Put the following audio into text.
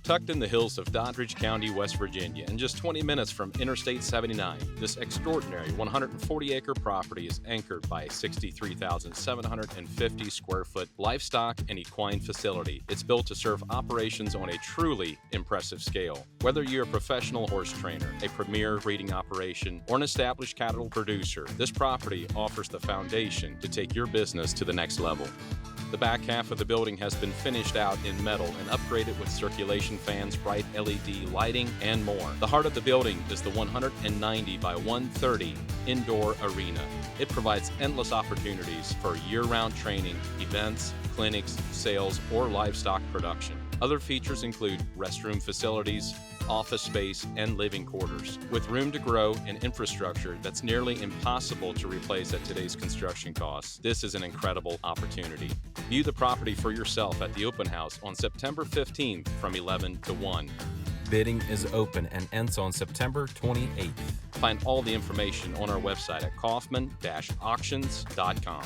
Tucked in the hills of Doddridge County, West Virginia, and just 20 minutes from Interstate 79, this extraordinary 140-acre property is anchored by a 63,750 square foot livestock and equine facility. It's built to serve operations on a truly impressive scale. Whether you're a professional horse trainer, a premier breeding operation, or an established cattle producer, this property offers the foundation to take your business to the next level. The back half of the building has been finished out in metal and upgraded with circulation fans, bright LED lighting, and more. The heart of the building is the 190 by 130 indoor arena. It provides endless opportunities for year-round training, events, clinics, sales, or livestock production. Other features include restroom facilities, office space, and living quarters. With room to grow and infrastructure that's nearly impossible to replace at today's construction costs, this is an incredible opportunity. View the property for yourself at the open house on September 15th from 11 to 1. Bidding is open and ends on September 28th. Find all the information on our website at kaufman-auctions.com.